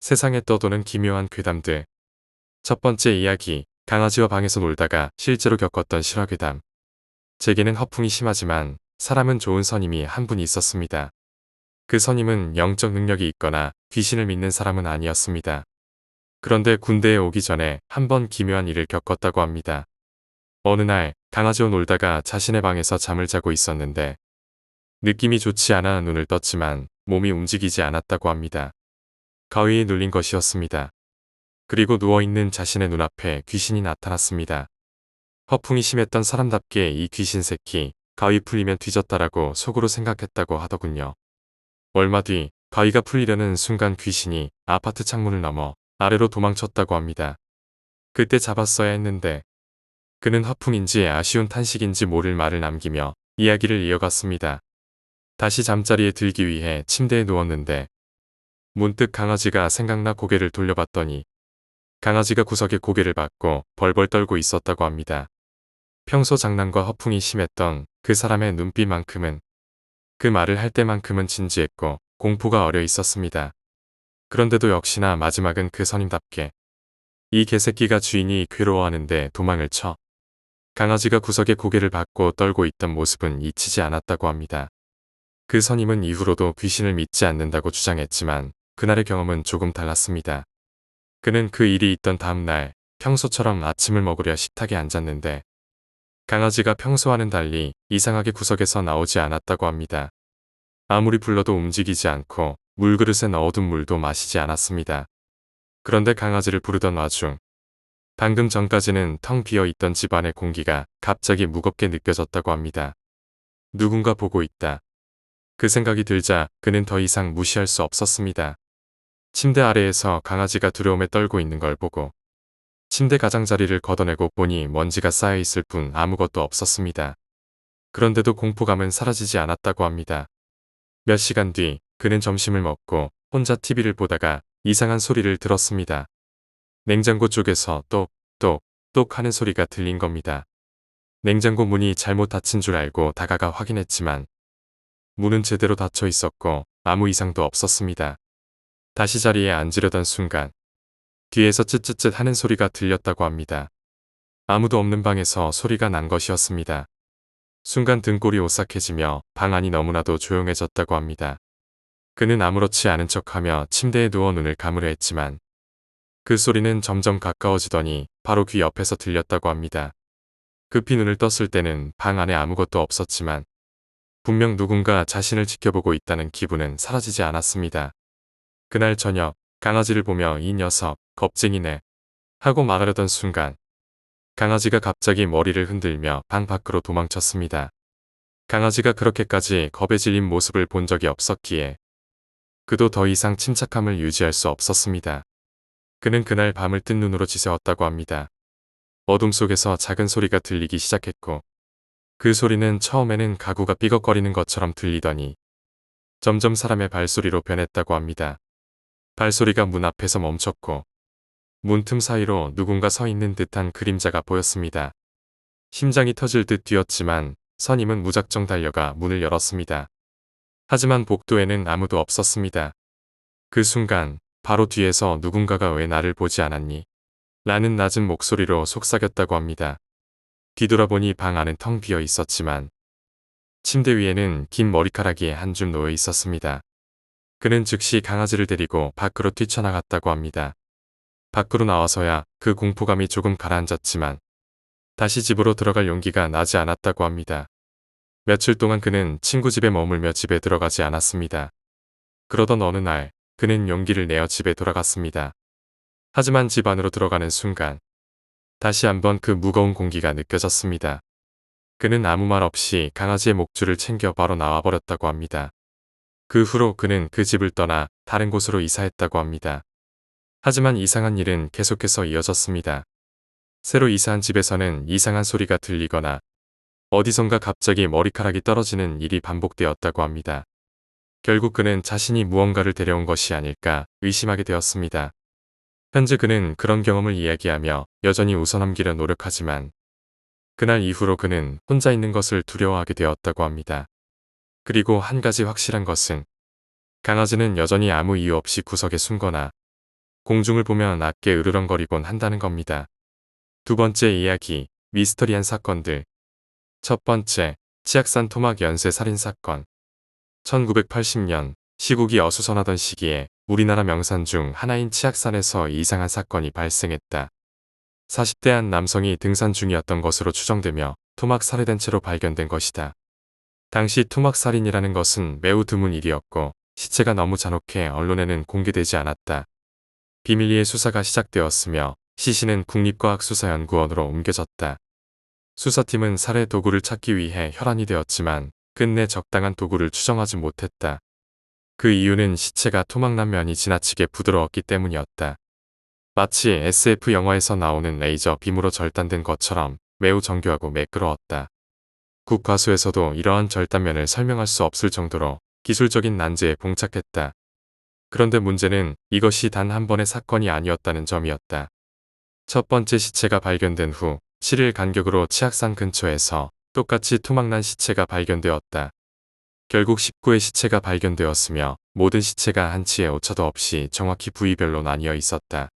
세상에 떠도는 기묘한 괴담들. 첫 번째 이야기, 강아지와 방에서 놀다가 실제로 겪었던 실화괴담. 제게는 허풍이 심하지만 사람은 좋은 선임이 한 분 있었습니다. 그 선임은 영적 능력이 있거나 귀신을 믿는 사람은 아니었습니다. 그런데 군대에 오기 전에 한 번 기묘한 일을 겪었다고 합니다. 어느 날 강아지와 놀다가 자신의 방에서 잠을 자고 있었는데 느낌이 좋지 않아 눈을 떴지만 몸이 움직이지 않았다고 합니다. 가위에 눌린 것이었습니다. 그리고 누워있는 자신의 눈앞에 귀신이 나타났습니다. 허풍이 심했던 사람답게 이 귀신 새끼, 가위 풀리면 뒤졌다라고 속으로 생각했다고 하더군요. 얼마 뒤 가위가 풀리려는 순간 귀신이 아파트 창문을 넘어 아래로 도망쳤다고 합니다. 그때 잡았어야 했는데 그는 허풍인지 아쉬운 탄식인지 모를 말을 남기며 이야기를 이어갔습니다. 다시 잠자리에 들기 위해 침대에 누웠는데 문득 강아지가 생각나 고개를 돌려봤더니 강아지가 구석에 고개를 받고 벌벌 떨고 있었다고 합니다. 평소 장난과 허풍이 심했던 그 사람의 눈빛만큼은 그 말을 할 때만큼은 진지했고 공포가 어려 있었습니다. 그런데도 역시나 마지막은 그 선임답게 이 개새끼가 주인이 괴로워하는데 도망을 쳐. 강아지가 구석에 고개를 받고 떨고 있던 모습은 잊히지 않았다고 합니다. 그 선임은 이후로도 귀신을 믿지 않는다고 주장했지만 그날의 경험은 조금 달랐습니다. 그는 그 일이 있던 다음날 평소처럼 아침을 먹으려 식탁에 앉았는데 강아지가 평소와는 달리 이상하게 구석에서 나오지 않았다고 합니다. 아무리 불러도 움직이지 않고 물그릇에 넣어둔 물도 마시지 않았습니다. 그런데 강아지를 부르던 와중 방금 전까지는 텅 비어 있던 집안의 공기가 갑자기 무겁게 느껴졌다고 합니다. 누군가 보고 있다. 그 생각이 들자 그는 더 이상 무시할 수 없었습니다. 침대 아래에서 강아지가 두려움에 떨고 있는 걸 보고 침대 가장자리를 걷어내고 보니 먼지가 쌓여있을 뿐 아무것도 없었습니다. 그런데도 공포감은 사라지지 않았다고 합니다. 몇 시간 뒤 그는 점심을 먹고 혼자 TV를 보다가 이상한 소리를 들었습니다. 냉장고 쪽에서 똑똑똑 하는 소리가 들린 겁니다. 냉장고 문이 잘못 닫힌 줄 알고 다가가 확인했지만 문은 제대로 닫혀 있었고 아무 이상도 없었습니다. 다시 자리에 앉으려던 순간 뒤에서 쯧쯧쯧 하는 소리가 들렸다고 합니다. 아무도 없는 방에서 소리가 난 것이었습니다. 순간 등골이 오싹해지며 방 안이 너무나도 조용해졌다고 합니다. 그는 아무렇지 않은 척하며 침대에 누워 눈을 감으려 했지만 그 소리는 점점 가까워지더니 바로 귀 옆에서 들렸다고 합니다. 급히 눈을 떴을 때는 방 안에 아무것도 없었지만 분명 누군가 자신을 지켜보고 있다는 기분은 사라지지 않았습니다. 그날 저녁 강아지를 보며 이 녀석 겁쟁이네 하고 말하려던 순간 강아지가 갑자기 머리를 흔들며 방 밖으로 도망쳤습니다. 강아지가 그렇게까지 겁에 질린 모습을 본 적이 없었기에 그도 더 이상 침착함을 유지할 수 없었습니다. 그는 그날 밤을 뜬 눈으로 지새웠다고 합니다. 어둠 속에서 작은 소리가 들리기 시작했고 그 소리는 처음에는 가구가 삐걱거리는 것처럼 들리더니 점점 사람의 발소리로 변했다고 합니다. 발소리가 문 앞에서 멈췄고 문틈 사이로 누군가 서 있는 듯한 그림자가 보였습니다. 심장이 터질 듯 뛰었지만 선임은 무작정 달려가 문을 열었습니다. 하지만 복도에는 아무도 없었습니다. 그 순간 바로 뒤에서 누군가가 왜 나를 보지 않았니? 라는 낮은 목소리로 속삭였다고 합니다. 뒤돌아보니 방 안은 텅 비어 있었지만 침대 위에는 긴 머리카락이 한 줌 놓여 있었습니다. 그는 즉시 강아지를 데리고 밖으로 뛰쳐나갔다고 합니다. 밖으로 나와서야 그 공포감이 조금 가라앉았지만 다시 집으로 들어갈 용기가 나지 않았다고 합니다. 며칠 동안 그는 친구 집에 머물며 집에 들어가지 않았습니다. 그러던 어느 날 그는 용기를 내어 집에 돌아갔습니다. 하지만 집 안으로 들어가는 순간 다시 한번 그 무거운 공기가 느껴졌습니다. 그는 아무 말 없이 강아지의 목줄을 챙겨 바로 나와버렸다고 합니다. 그 후로 그는 그 집을 떠나 다른 곳으로 이사했다고 합니다. 하지만 이상한 일은 계속해서 이어졌습니다. 새로 이사한 집에서는 이상한 소리가 들리거나 어디선가 갑자기 머리카락이 떨어지는 일이 반복되었다고 합니다. 결국 그는 자신이 무언가를 데려온 것이 아닐까 의심하게 되었습니다. 현재 그는 그런 경험을 이야기하며 여전히 웃어넘기려 노력하지만 그날 이후로 그는 혼자 있는 것을 두려워하게 되었다고 합니다. 그리고 한 가지 확실한 것은 강아지는 여전히 아무 이유 없이 구석에 숨거나 공중을 보며 낮게 으르렁거리곤 한다는 겁니다. 두 번째 이야기, 미스터리한 사건들. 첫 번째, 치악산 토막 연쇄 살인 사건. 1980년 시국이 어수선하던 시기에 우리나라 명산 중 하나인 치악산에서 이상한 사건이 발생했다. 40대 한 남성이 등산 중이었던 것으로 추정되며 토막 살해된 채로 발견된 것이다. 당시 토막 살인이라는 것은 매우 드문 일이었고 시체가 너무 잔혹해 언론에는 공개되지 않았다. 비밀리에 수사가 시작되었으며 시신은 국립과학수사연구원으로 옮겨졌다. 수사팀은 살해 도구를 찾기 위해 혈안이 되었지만 끝내 적당한 도구를 추정하지 못했다. 그 이유는 시체가 토막난 면이 지나치게 부드러웠기 때문이었다. 마치 SF 영화에서 나오는 레이저 빔으로 절단된 것처럼 매우 정교하고 매끄러웠다. 국과수에서도 이러한 절단면을 설명할 수 없을 정도로 기술적인 난제에 봉착했다. 그런데 문제는 이것이 단 한 번의 사건이 아니었다는 점이었다. 첫 번째 시체가 발견된 후 7일 간격으로 치악산 근처에서 똑같이 토막난 시체가 발견되었다. 결국 19의 시체가 발견되었으며 모든 시체가 한치의 오차도 없이 정확히 부위별로 나뉘어 있었다.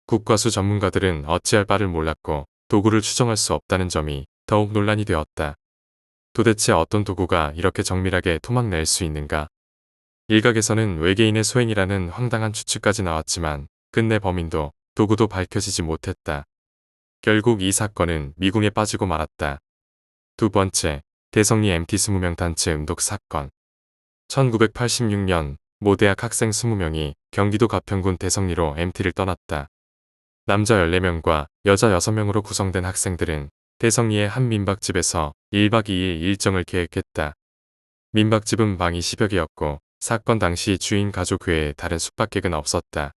국과수 전문가들은 어찌할 바를 몰랐고 도구를 추정할 수 없다는 점이 더욱 논란이 되었다. 도대체 어떤 도구가 이렇게 정밀하게 토막낼 수 있는가? 일각에서는 외계인의 소행이라는 황당한 추측까지 나왔지만 끝내 범인도 도구도 밝혀지지 못했다. 결국 이 사건은 미궁에 빠지고 말았다. 두 번째, 대성리 MT 20명 단체 음독 사건. 1986년 모 대학 학생 20명이 경기도 가평군 대성리로 MT를 떠났다. 남자 14명과 여자 6명으로 구성된 학생들은 대성리의 한 민박집에서 1박 2일 일정을 계획했다. 민박집은 방이 10여 개였고 사건 당시 주인 가족 외에 다른 숙박객은 없었다.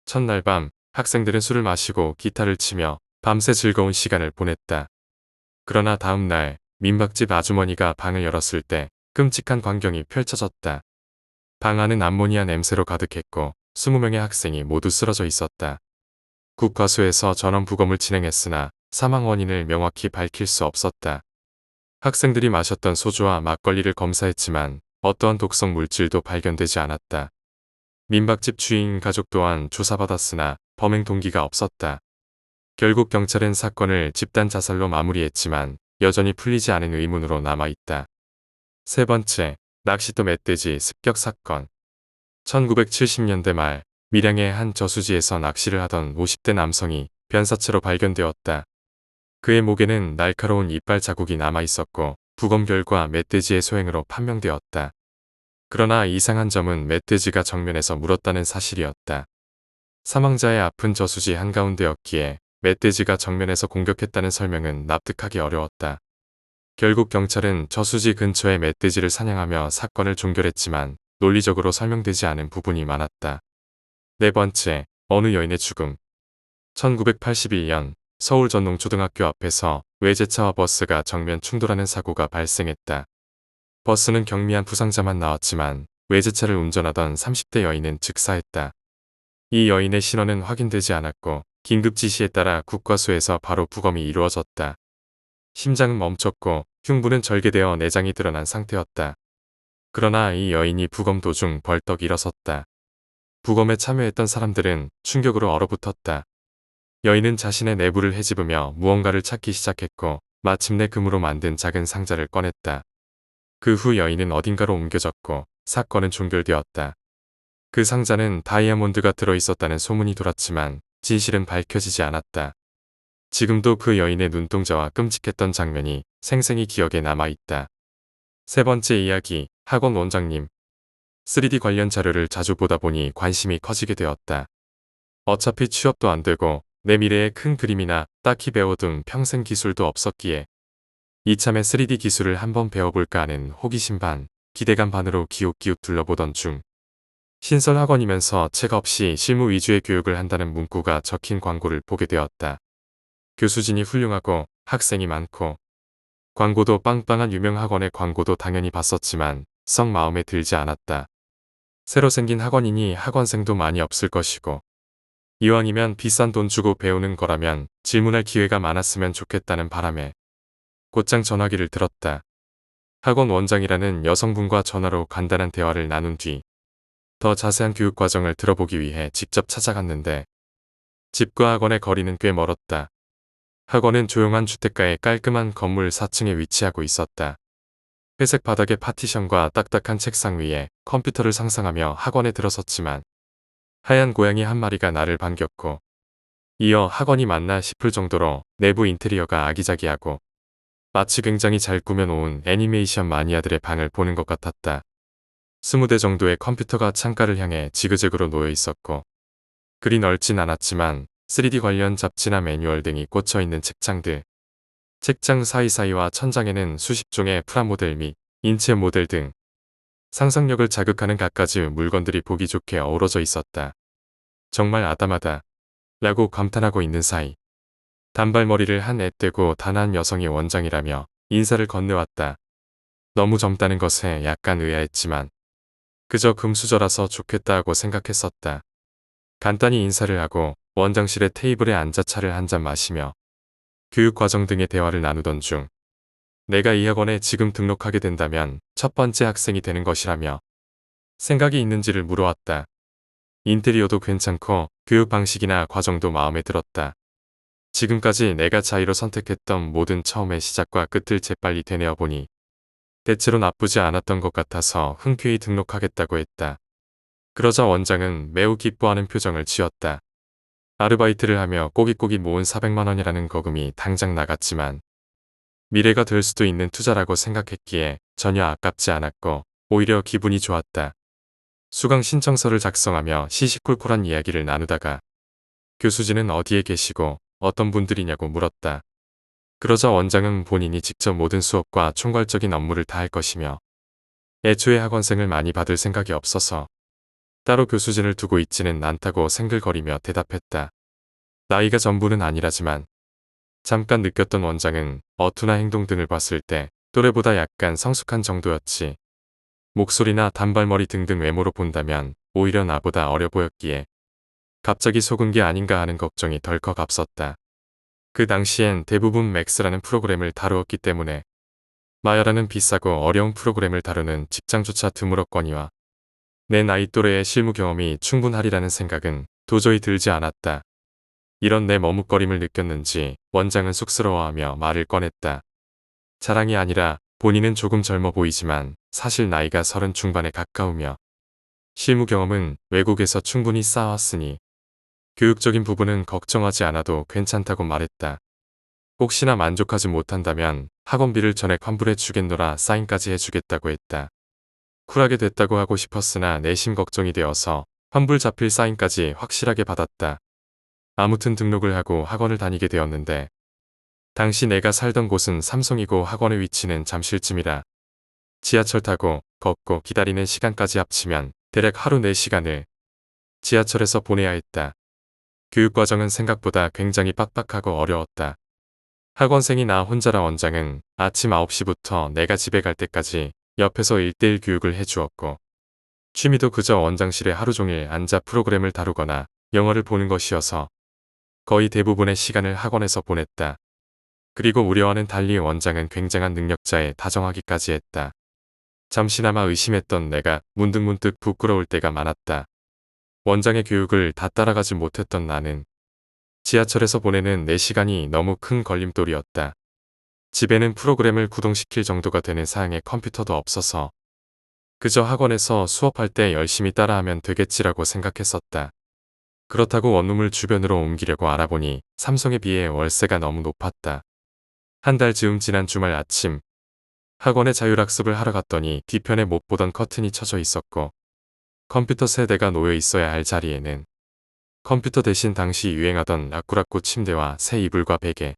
첫날 밤 학생들은 술을 마시고 기타를 치며 밤새 즐거운 시간을 보냈다. 그러나 다음 날 민박집 아주머니가 방을 열었을 때 끔찍한 광경이 펼쳐졌다. 방 안은 암모니아 냄새로 가득했고 20명의 학생이 모두 쓰러져 있었다. 국과수에서 전원 부검을 진행했으나 사망 원인을 명확히 밝힐 수 없었다. 학생들이 마셨던 소주와 막걸리를 검사했지만 어떠한 독성 물질도 발견되지 않았다. 민박집 주인 가족 또한 조사받았으나 범행 동기가 없었다. 결국 경찰은 사건을 집단 자살로 마무리했지만 여전히 풀리지 않은 의문으로 남아있다. 세 번째, 낚시터 멧돼지 습격 사건. 1970년대 말 밀양의 한 저수지에서 낚시를 하던 50대 남성이 변사체로 발견되었다. 그의 목에는 날카로운 이빨 자국이 남아있었고 부검 결과 멧돼지의 소행으로 판명되었다. 그러나 이상한 점은 멧돼지가 정면에서 물었다는 사실이었다. 사망자의 앞은 저수지 한가운데였기에 멧돼지가 정면에서 공격했다는 설명은 납득하기 어려웠다. 결국 경찰은 저수지 근처의 멧돼지를 사냥하며 사건을 종결했지만 논리적으로 설명되지 않은 부분이 많았다. 네 번째, 어느 여인의 죽음. 1981년 서울 전농초등학교 앞에서 외제차와 버스가 정면 충돌하는 사고가 발생했다. 버스는 경미한 부상자만 나왔지만 외제차를 운전하던 30대 여인은 즉사했다. 이 여인의 신원은 확인되지 않았고 긴급 지시에 따라 국과수에서 바로 부검이 이루어졌다. 심장은 멈췄고 흉부는 절개되어 내장이 드러난 상태였다. 그러나 이 여인이 부검 도중 벌떡 일어섰다. 부검에 참여했던 사람들은 충격으로 얼어붙었다. 여인은 자신의 내부를 헤집으며 무언가를 찾기 시작했고 마침내 금으로 만든 작은 상자를 꺼냈다. 그 후 여인은 어딘가로 옮겨졌고 사건은 종결되었다. 그 상자는 다이아몬드가 들어있었다는 소문이 돌았지만 진실은 밝혀지지 않았다. 지금도 그 여인의 눈동자와 끔찍했던 장면이 생생히 기억에 남아있다. 세 번째 이야기, 학원 원장님. 3D 관련 자료를 자주 보다 보니 관심이 커지게 되었다. 어차피 취업도 안 되고 내 미래에 큰 그림이나 딱히 배워둔 평생 기술도 없었기에 이참에 3D 기술을 한번 배워볼까 하는 호기심 반, 기대감 반으로 기웃기웃 둘러보던 중 신설 학원이면서 책 없이 실무 위주의 교육을 한다는 문구가 적힌 광고를 보게 되었다. 교수진이 훌륭하고 학생이 많고 광고도 빵빵한 유명 학원의 광고도 당연히 봤었지만 썩 마음에 들지 않았다. 새로 생긴 학원이니 학원생도 많이 없을 것이고 이왕이면 비싼 돈 주고 배우는 거라면 질문할 기회가 많았으면 좋겠다는 바람에 곧장 전화기를 들었다. 학원 원장이라는 여성분과 전화로 간단한 대화를 나눈 뒤 더 자세한 교육 과정을 들어보기 위해 직접 찾아갔는데 집과 학원의 거리는 꽤 멀었다. 학원은 조용한 주택가의 깔끔한 건물 4층에 위치하고 있었다. 회색 바닥의 파티션과 딱딱한 책상 위에 컴퓨터를 상상하며 학원에 들어섰지만 하얀 고양이 한 마리가 나를 반겼고 이어 학원이 맞나 싶을 정도로 내부 인테리어가 아기자기하고 마치 굉장히 잘 꾸며놓은 애니메이션 마니아들의 방을 보는 것 같았다. 20대 정도의 컴퓨터가 창가를 향해 지그재그로 놓여 있었고 그리 넓진 않았지만 3D 관련 잡지나 매뉴얼 등이 꽂혀있는 책장들, 책장 사이사이와 천장에는 수십 종의 프라모델 및 인체 모델 등 상상력을 자극하는 갖가지 물건들이 보기 좋게 어우러져 있었다. 정말 아담하다 라고 감탄하고 있는 사이 단발머리를 한 애 떼고 단아한 여성이 원장이라며 인사를 건네왔다. 너무 젊다는 것에 약간 의아했지만 그저 금수저라서 좋겠다 하고 생각했었다. 간단히 인사를 하고 원장실의 테이블에 앉아 차를 한 잔 마시며 교육과정 등의 대화를 나누던 중 내가 이 학원에 지금 등록하게 된다면 첫 번째 학생이 되는 것이라며 생각이 있는지를 물어왔다. 인테리어도 괜찮고 교육 방식이나 과정도 마음에 들었다. 지금까지 내가 자의로 선택했던 모든 처음의 시작과 끝을 재빨리 되뇌어 보니 대체로 나쁘지 않았던 것 같아서 흔쾌히 등록하겠다고 했다. 그러자 원장은 매우 기뻐하는 표정을 지었다. 아르바이트를 하며 꼬깃꼬깃 모은 400만 원이라는 거금이 당장 나갔지만 미래가 될 수도 있는 투자라고 생각했기에 전혀 아깝지 않았고 오히려 기분이 좋았다. 수강 신청서를 작성하며 시시콜콜한 이야기를 나누다가 교수진은 어디에 계시고 어떤 분들이냐고 물었다. 그러자 원장은 본인이 직접 모든 수업과 총괄적인 업무를 다 할 것이며 애초에 학원생을 많이 받을 생각이 없어서 따로 교수진을 두고 있지는 않다고 생글거리며 대답했다. 나이가 전부는 아니라지만 잠깐 느꼈던 원장은 어투나 행동 등을 봤을 때 또래보다 약간 성숙한 정도였지. 목소리나 단발머리 등등 외모로 본다면 오히려 나보다 어려 보였기에 갑자기 속은 게 아닌가 하는 걱정이 덜컥 앞섰다. 그 당시엔 대부분 맥스라는 프로그램을 다루었기 때문에 마야라는 비싸고 어려운 프로그램을 다루는 직장조차 드물었거니와 내 나이 또래의 실무 경험이 충분하리라는 생각은 도저히 들지 않았다. 이런 내 머뭇거림을 느꼈는지 원장은 쑥스러워하며 말을 꺼냈다. 자랑이 아니라 본인은 조금 젊어 보이지만 사실 나이가 30 중반에 가까우며 실무 경험은 외국에서 충분히 쌓아왔으니 교육적인 부분은 걱정하지 않아도 괜찮다고 말했다. 혹시나 만족하지 못한다면 학원비를 전액 환불해 주겠노라 사인까지 해주겠다고 했다. 쿨하게 됐다고 하고 싶었으나 내심 걱정이 되어서 환불 잡힐 사인까지 확실하게 받았다. 아무튼 등록을 하고 학원을 다니게 되었는데 당시 내가 살던 곳은 삼성이고 학원의 위치는 잠실쯤이라 지하철 타고 걷고 기다리는 시간까지 합치면 대략 하루 4시간을 지하철에서 보내야 했다. 교육과정은 생각보다 굉장히 빡빡하고 어려웠다. 학원생이 나 혼자라 원장은 아침 9시부터 내가 집에 갈 때까지 옆에서 1:1 교육을 해주었고 취미도 그저 원장실에 하루 종일 앉아 프로그램을 다루거나 영화를 보는 것이어서 거의 대부분의 시간을 학원에서 보냈다. 그리고 우려와는 달리 원장은 굉장한 능력자에 다정하기까지 했다. 잠시나마 의심했던 내가 문득문득 부끄러울 때가 많았다. 원장의 교육을 다 따라가지 못했던 나는 지하철에서 보내는 4시간이 너무 큰 걸림돌이었다. 집에는 프로그램을 구동시킬 정도가 되는 사양의 컴퓨터도 없어서 그저 학원에서 수업할 때 열심히 따라하면 되겠지라고 생각했었다. 그렇다고 원룸을 주변으로 옮기려고 알아보니 삼성에 비해 월세가 너무 높았다. 한 달 즈음 지난 주말 아침 학원에 자율학습을 하러 갔더니 뒤편에 못 보던 커튼이 쳐져 있었고 컴퓨터 세대가 놓여 있어야 할 자리에는 컴퓨터 대신 당시 유행하던 라꾸라꾸 침대와 새 이불과 베개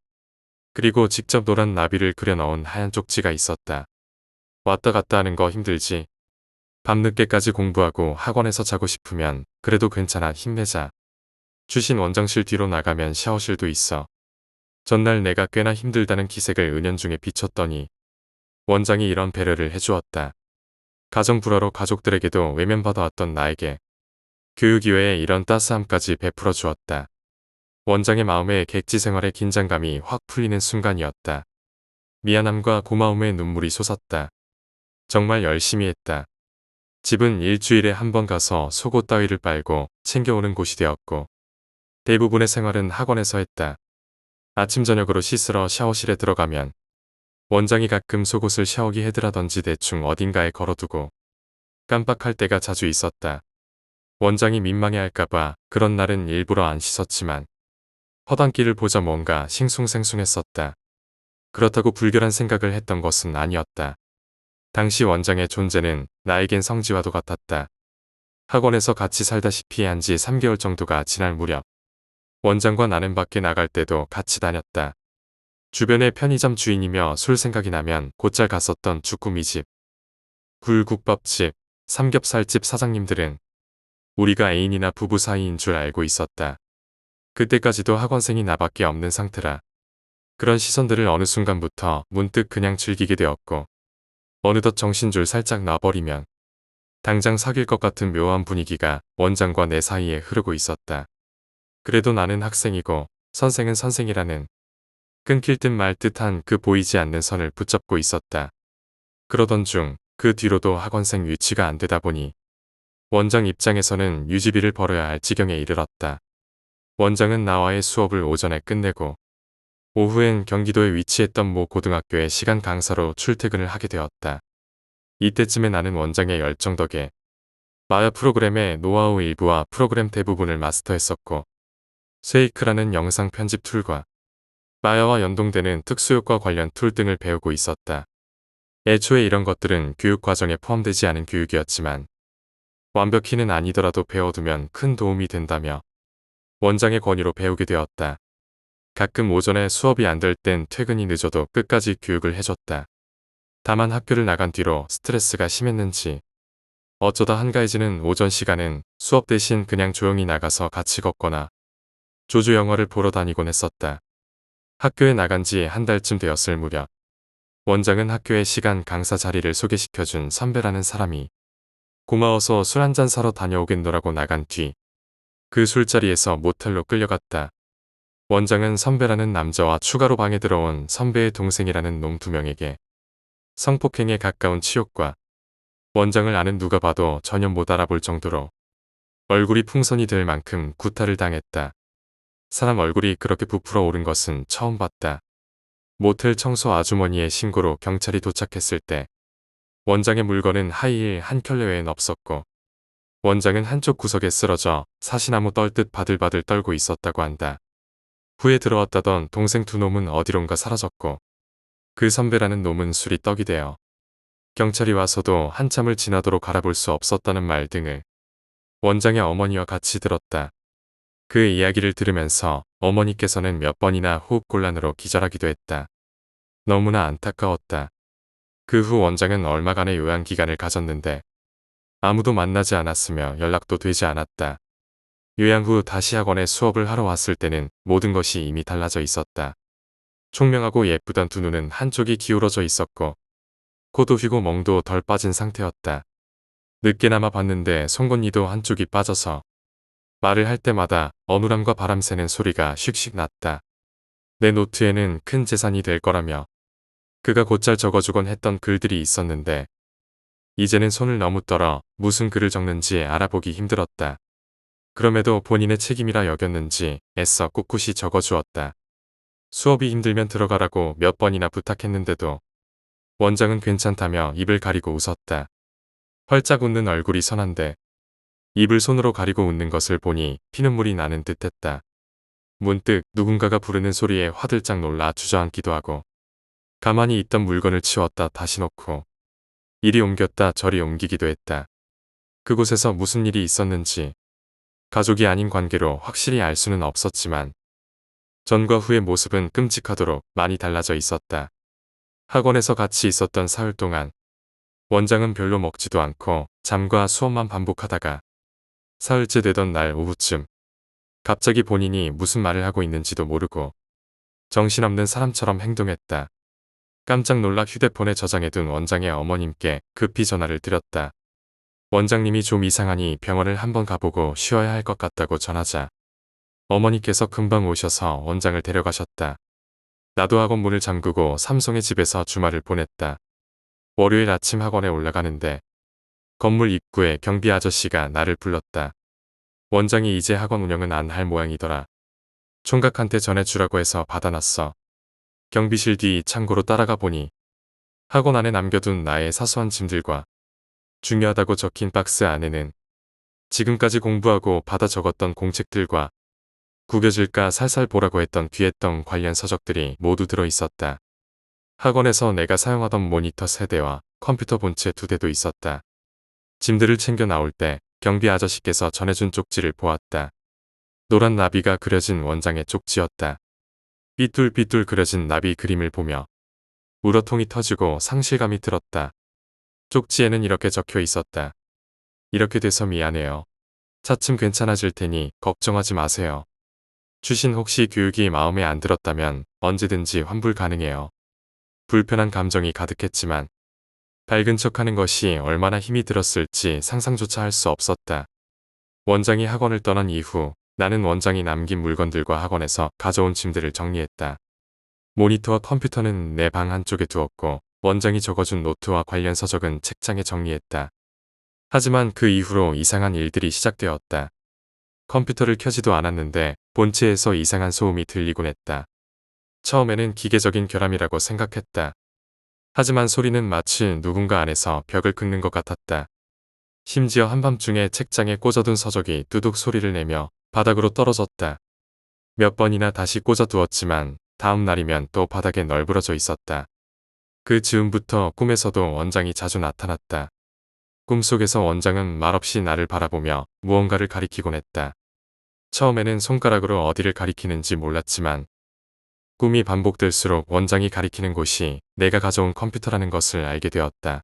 그리고 직접 노란 나비를 그려 넣은 하얀 쪽지가 있었다. 왔다 갔다 하는 거 힘들지? 밤늦게까지 공부하고 학원에서 자고 싶으면 그래도 괜찮아 힘내자. 주신 원장실 뒤로 나가면 샤워실도 있어. 전날 내가 꽤나 힘들다는 기색을 은연중에 비췄더니 원장이 이런 배려를 해주었다. 가정 불화로 가족들에게도 외면받아왔던 나에게 교육 이외에 이런 따스함까지 베풀어 주었다. 원장의 마음에 객지 생활의 긴장감이 확 풀리는 순간이었다. 미안함과 고마움의 눈물이 솟았다. 정말 열심히 했다. 집은 일주일에 한 번 가서 속옷 따위를 빨고 챙겨오는 곳이 되었고 대부분의 생활은 학원에서 했다. 아침 저녁으로 씻으러 샤워실에 들어가면 원장이 가끔 속옷을 샤워기 헤드라던지 대충 어딘가에 걸어두고 깜빡할 때가 자주 있었다. 원장이 민망해할까봐 그런 날은 일부러 안 씻었지만 허당끼를 보자 뭔가 싱숭생숭했었다. 그렇다고 불결한 생각을 했던 것은 아니었다. 당시 원장의 존재는 나에겐 성지와도 같았다. 학원에서 같이 살다시피 한 지 3개월 정도가 지날 무렵 원장과 나는 밖에 나갈 때도 같이 다녔다. 주변의 편의점 주인이며 술 생각이 나면 곧잘 갔었던 주꾸미집, 굴국밥집, 삼겹살집 사장님들은 우리가 애인이나 부부 사이인 줄 알고 있었다. 그때까지도 학원생이 나밖에 없는 상태라 그런 시선들을 어느 순간부터 문득 그냥 즐기게 되었고 어느덧 정신줄 살짝 놔버리면 당장 사귈 것 같은 묘한 분위기가 원장과 내 사이에 흐르고 있었다. 그래도 나는 학생이고 선생은 선생이라는 끊길 듯 말 듯한 그 보이지 않는 선을 붙잡고 있었다. 그러던 중 그 뒤로도 학원생 유치가 안 되다 보니 원장 입장에서는 유지비를 벌어야 할 지경에 이르렀다. 원장은 나와의 수업을 오전에 끝내고 오후엔 경기도에 위치했던 모 고등학교의 시간 강사로 출퇴근을 하게 되었다. 이때쯤에 나는 원장의 열정 덕에 마야 프로그램의 노하우 일부와 프로그램 대부분을 마스터했었고 쉐이크라는 영상 편집 툴과 마야와 연동되는 특수효과 관련 툴 등을 배우고 있었다. 애초에 이런 것들은 교육 과정에 포함되지 않은 교육이었지만 완벽히는 아니더라도 배워두면 큰 도움이 된다며 원장의 권유로 배우게 되었다. 가끔 오전에 수업이 안 될 땐 퇴근이 늦어도 끝까지 교육을 해줬다. 다만 학교를 나간 뒤로 스트레스가 심했는지 어쩌다 한가해지는 오전 시간은 수업 대신 그냥 조용히 나가서 같이 걷거나 조조 영화를 보러 다니곤 했었다. 학교에 나간 지 한 달쯤 되었을 무렵 원장은 학교의 시간 강사 자리를 소개시켜준 선배라는 사람이 고마워서 술 한잔 사러 다녀오겠노라고 나간 뒤 그 술자리에서 모텔로 끌려갔다. 원장은 선배라는 남자와 추가로 방에 들어온 선배의 동생이라는 놈 2명에게 성폭행에 가까운 치욕과 원장을 아는 누가 봐도 전혀 못 알아볼 정도로 얼굴이 풍선이 될 만큼 구타를 당했다. 사람 얼굴이 그렇게 부풀어 오른 것은 처음 봤다. 모텔 청소 아주머니의 신고로 경찰이 도착했을 때 원장의 물건은 하이힐 한 켤레 외엔 없었고 원장은 한쪽 구석에 쓰러져 사시나무 떨듯 바들바들 떨고 있었다고 한다. 후에 들어왔다던 동생 2놈은 어디론가 사라졌고 그 선배라는 놈은 술이 떡이 되어 경찰이 와서도 한참을 지나도록 알아볼 수 없었다는 말 등을 원장의 어머니와 같이 들었다. 그 이야기를 들으면서 어머니께서는 몇 번이나 호흡곤란으로 기절하기도 했다. 너무나 안타까웠다. 그 후 원장은 얼마간의 요양기간을 가졌는데 아무도 만나지 않았으며 연락도 되지 않았다. 요양 후 다시 학원에 수업을 하러 왔을 때는 모든 것이 이미 달라져 있었다. 총명하고 예쁘던 2눈은 한쪽이 기울어져 있었고 코도 휘고 멍도 덜 빠진 상태였다. 늦게나마 봤는데 송곳니도 한쪽이 빠져서 말을 할 때마다 어눌함과 바람 새는 소리가 슉슉 났다. 내 노트에는 큰 재산이 될 거라며 그가 곧잘 적어주곤 했던 글들이 있었는데 이제는 손을 너무 떨어 무슨 글을 적는지 알아보기 힘들었다. 그럼에도 본인의 책임이라 여겼는지 애써 꿋꿋이 적어주었다. 수업이 힘들면 들어가라고 몇 번이나 부탁했는데도 원장은 괜찮다며 입을 가리고 웃었다. 활짝 웃는 얼굴이 선한데 입을 손으로 가리고 웃는 것을 보니 피눈물이 나는 듯했다. 문득 누군가가 부르는 소리에 화들짝 놀라 주저앉기도 하고 가만히 있던 물건을 치웠다 다시 놓고 이리 옮겼다 저리 옮기기도 했다. 그곳에서 무슨 일이 있었는지 가족이 아닌 관계로 확실히 알 수는 없었지만 전과 후의 모습은 끔찍하도록 많이 달라져 있었다. 학원에서 같이 있었던 사흘 동안 원장은 별로 먹지도 않고 잠과 수업만 반복하다가 사흘째 되던 날 오후쯤 갑자기 본인이 무슨 말을 하고 있는지도 모르고 정신없는 사람처럼 행동했다. 깜짝 놀라 휴대폰에 저장해둔 원장의 어머님께 급히 전화를 드렸다. 원장님이 좀 이상하니 병원을 한번 가보고 쉬어야 할 것 같다고 전하자 어머니께서 금방 오셔서 원장을 데려가셨다. 나도 학원 문을 잠그고 삼성의 집에서 주말을 보냈다. 월요일 아침 학원에 올라가는데 건물 입구에 경비 아저씨가 나를 불렀다. 원장이 이제 학원 운영은 안 할 모양이더라. 총각한테 전해주라고 해서 받아놨어. 경비실 뒤 창고로 따라가 보니 학원 안에 남겨둔 나의 사소한 짐들과 중요하다고 적힌 박스 안에는 지금까지 공부하고 받아 적었던 공책들과 구겨질까 살살 보라고 했던 귀했던 관련 서적들이 모두 들어있었다. 학원에서 내가 사용하던 모니터 3대와 컴퓨터 본체 2대도 있었다. 짐들을 챙겨 나올 때 경비 아저씨께서 전해준 쪽지를 보았다. 노란 나비가 그려진 원장의 쪽지였다. 삐뚤삐뚤 그려진 나비 그림을 보며 우러통이 터지고 상실감이 들었다. 쪽지에는 이렇게 적혀 있었다. 이렇게 돼서 미안해요. 차츰 괜찮아질 테니 걱정하지 마세요. 주신 혹시 교육이 마음에 안 들었다면 언제든지 환불 가능해요. 불편한 감정이 가득했지만 밝은 척하는 것이 얼마나 힘이 들었을지 상상조차 할 수 없었다. 원장이 학원을 떠난 이후 나는 원장이 남긴 물건들과 학원에서 가져온 짐들을 정리했다. 모니터와 컴퓨터는 내 방 한쪽에 두었고 원장이 적어준 노트와 관련 서적은 책장에 정리했다. 하지만 그 이후로 이상한 일들이 시작되었다. 컴퓨터를 켜지도 않았는데 본체에서 이상한 소음이 들리곤 했다. 처음에는 기계적인 결함이라고 생각했다. 하지만 소리는 마치 누군가 안에서 벽을 긁는 것 같았다. 심지어 한밤중에 책장에 꽂아둔 서적이 뚜둑 소리를 내며 바닥으로 떨어졌다. 몇 번이나 다시 꽂아두었지만 다음 날이면 또 바닥에 널브러져 있었다. 그 즈음부터 꿈에서도 원장이 자주 나타났다. 꿈속에서 원장은 말없이 나를 바라보며 무언가를 가리키곤 했다. 처음에는 손가락으로 어디를 가리키는지 몰랐지만 꿈이 반복될수록 원장이 가리키는 곳이 내가 가져온 컴퓨터라는 것을 알게 되었다.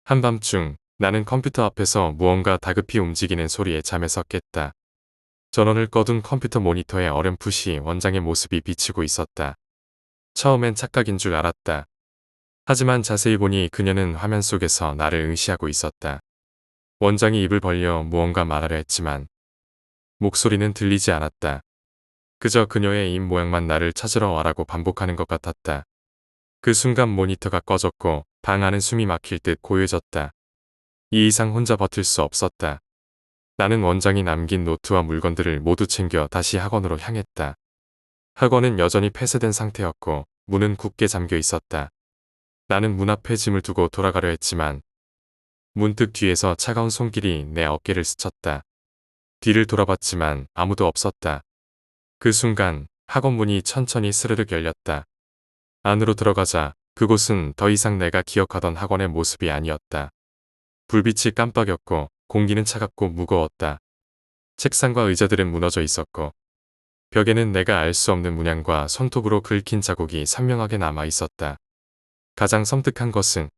한밤중 나는 컴퓨터 앞에서 무언가 다급히 움직이는 소리에 잠에서 깼다. 전원을 꺼둔 컴퓨터 모니터에 어렴풋이 원장의 모습이 비치고 있었다. 처음엔 착각인 줄 알았다. 하지만 자세히 보니 그녀는 화면 속에서 나를 응시하고 있었다. 원장이 입을 벌려 무언가 말하려 했지만 목소리는 들리지 않았다. 그저 그녀의 입 모양만 나를 찾으러 와라고 반복하는 것 같았다. 그 순간 모니터가 꺼졌고 방 안은 숨이 막힐 듯 고요해졌다. 이 이상 혼자 버틸 수 없었다. 나는 원장이 남긴 노트와 물건들을 모두 챙겨 다시 학원으로 향했다. 학원은 여전히 폐쇄된 상태였고 문은 굳게 잠겨 있었다. 나는 문 앞에 짐을 두고 돌아가려 했지만 문득 뒤에서 차가운 손길이 내 어깨를 스쳤다. 뒤를 돌아봤지만 아무도 없었다. 그 순간 학원 문이 천천히 스르륵 열렸다. 안으로 들어가자 그곳은 더 이상 내가 기억하던 학원의 모습이 아니었다. 불빛이 깜빡였고 공기는 차갑고 무거웠다. 책상과 의자들은 무너져 있었고 벽에는 내가 알 수 없는 문양과 손톱으로 긁힌 자국이 선명하게 남아 있었다. 가장 섬뜩한 것은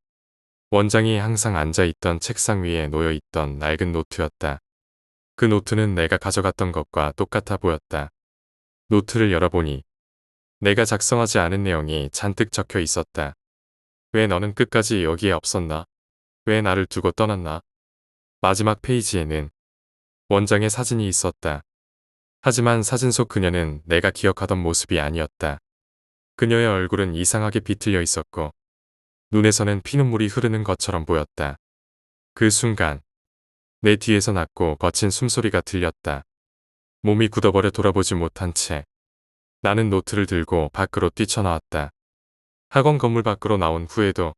원장이 항상 앉아있던 책상 위에 놓여있던 낡은 노트였다. 그 노트는 내가 가져갔던 것과 똑같아 보였다. 노트를 열어보니 내가 작성하지 않은 내용이 잔뜩 적혀 있었다. 왜 너는 끝까지 여기에 없었나? 왜 나를 두고 떠났나? 마지막 페이지에는 원장의 사진이 있었다. 하지만 사진 속 그녀는 내가 기억하던 모습이 아니었다. 그녀의 얼굴은 이상하게 비틀려 있었고 눈에서는 피눈물이 흐르는 것처럼 보였다. 그 순간 내 뒤에서 낮고 거친 숨소리가 들렸다. 몸이 굳어버려 돌아보지 못한 채 나는 노트를 들고 밖으로 뛰쳐나왔다. 학원 건물 밖으로 나온 후에도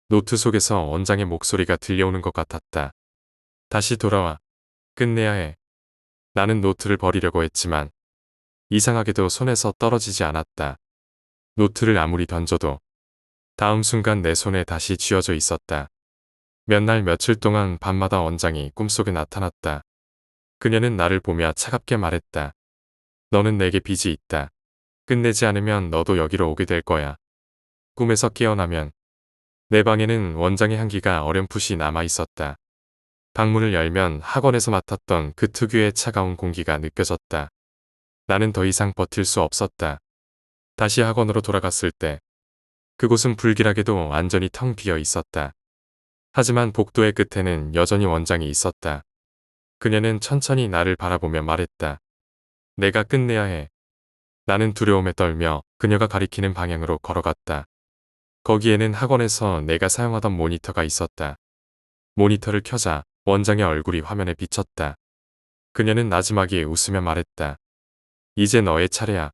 노트 속에서 원장의 목소리가 들려오는 것 같았다. 다시 돌아와. 끝내야 해. 나는 노트를 버리려고 했지만 이상하게도 손에서 떨어지지 않았다. 노트를 아무리 던져도 다음 순간 내 손에 다시 쥐어져 있었다. 몇 날 며칠 동안 밤마다 원장이 꿈속에 나타났다. 그녀는 나를 보며 차갑게 말했다. 너는 내게 빚이 있다. 끝내지 않으면 너도 여기로 오게 될 거야. 꿈에서 깨어나면 내 방에는 원장의 향기가 어렴풋이 남아 있었다. 방문을 열면 학원에서 맡았던 그 특유의 차가운 공기가 느껴졌다. 나는 더 이상 버틸 수 없었다. 다시 학원으로 돌아갔을 때 그곳은 불길하게도 완전히 텅 비어 있었다. 하지만 복도의 끝에는 여전히 원장이 있었다. 그녀는 천천히 나를 바라보며 말했다. 내가 끝내야 해. 나는 두려움에 떨며 그녀가 가리키는 방향으로 걸어갔다. 거기에는 학원에서 내가 사용하던 모니터가 있었다. 모니터를 켜자 원장의 얼굴이 화면에 비쳤다. 그녀는 나지막이 웃으며 말했다. 이제 너의 차례야.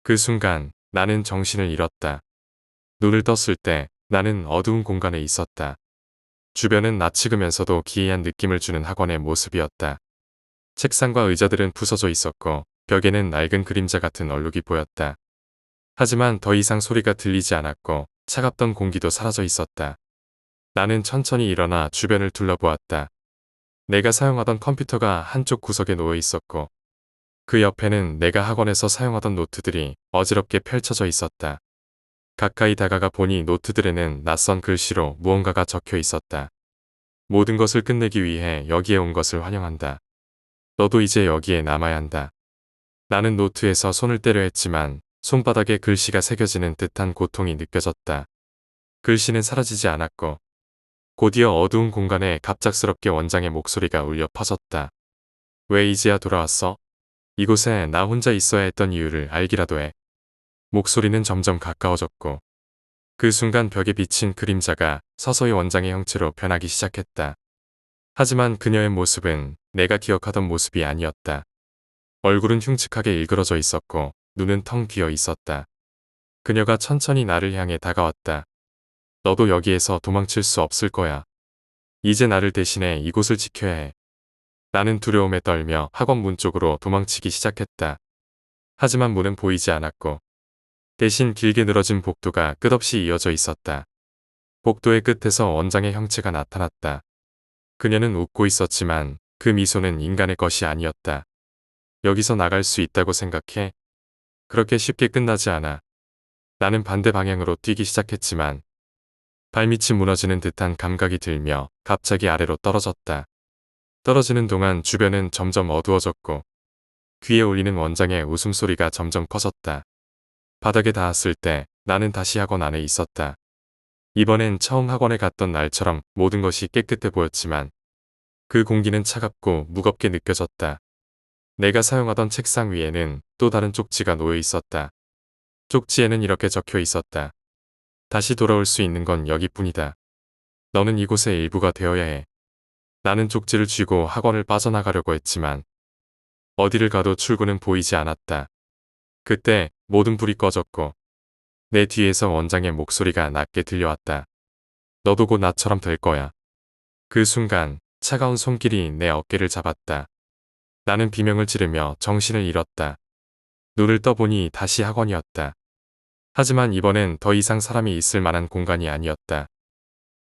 그 순간 나는 정신을 잃었다. 눈을 떴을 때 나는 어두운 공간에 있었다. 주변은 낯익으면서도 기이한 느낌을 주는 학원의 모습이었다. 책상과 의자들은 부서져 있었고 벽에는 낡은 그림자 같은 얼룩이 보였다. 하지만 더 이상 소리가 들리지 않았고 차갑던 공기도 사라져 있었다. 나는 천천히 일어나 주변을 둘러보았다. 내가 사용하던 컴퓨터가 한쪽 구석에 놓여 있었고 그 옆에는 내가 학원에서 사용하던 노트들이 어지럽게 펼쳐져 있었다. 가까이 다가가 보니 노트들에는 낯선 글씨로 무언가가 적혀 있었다. 모든 것을 끝내기 위해 여기에 온 것을 환영한다. 너도 이제 여기에 남아야 한다. 나는 노트에서 손을 떼려 했지만 손바닥에 글씨가 새겨지는 듯한 고통이 느껴졌다. 글씨는 사라지지 않았고 곧이어 어두운 공간에 갑작스럽게 원장의 목소리가 울려 퍼졌다. 왜 이제야 돌아왔어? 이곳에 나 혼자 있어야 했던 이유를 알기라도 해. 목소리는 점점 가까워졌고 그 순간 벽에 비친 그림자가 서서히 원장의 형체로 변하기 시작했다. 하지만 그녀의 모습은 내가 기억하던 모습이 아니었다. 얼굴은 흉측하게 일그러져 있었고 눈은 텅 비어 있었다. 그녀가 천천히 나를 향해 다가왔다. 너도 여기에서 도망칠 수 없을 거야. 이제 나를 대신해 이곳을 지켜야 해. 나는 두려움에 떨며 학원 문 쪽으로 도망치기 시작했다. 하지만 문은 보이지 않았고 대신 길게 늘어진 복도가 끝없이 이어져 있었다. 복도의 끝에서 원장의 형체가 나타났다. 그녀는 웃고 있었지만 그 미소는 인간의 것이 아니었다. 여기서 나갈 수 있다고 생각해? 그렇게 쉽게 끝나지 않아. 나는 반대 방향으로 뛰기 시작했지만 발밑이 무너지는 듯한 감각이 들며 갑자기 아래로 떨어졌다. 떨어지는 동안 주변은 점점 어두워졌고 귀에 울리는 원장의 웃음소리가 점점 커졌다. 바닥에 닿았을 때 나는 다시 학원 안에 있었다. 이번엔 처음 학원에 갔던 날처럼 모든 것이 깨끗해 보였지만 그 공기는 차갑고 무겁게 느껴졌다. 내가 사용하던 책상 위에는 또 다른 쪽지가 놓여 있었다. 쪽지에는 이렇게 적혀 있었다. 다시 돌아올 수 있는 건 여기뿐이다. 너는 이곳의 일부가 되어야 해. 나는 쪽지를 쥐고 학원을 빠져나가려고 했지만 어디를 가도 출구는 보이지 않았다. 그때 모든 불이 꺼졌고 내 뒤에서 원장의 목소리가 낮게 들려왔다. 너도 곧 나처럼 될 거야. 그 순간 차가운 손길이 내 어깨를 잡았다. 나는 비명을 지르며 정신을 잃었다. 눈을 떠보니 다시 학원이었다. 하지만 이번엔 더 이상 사람이 있을 만한 공간이 아니었다.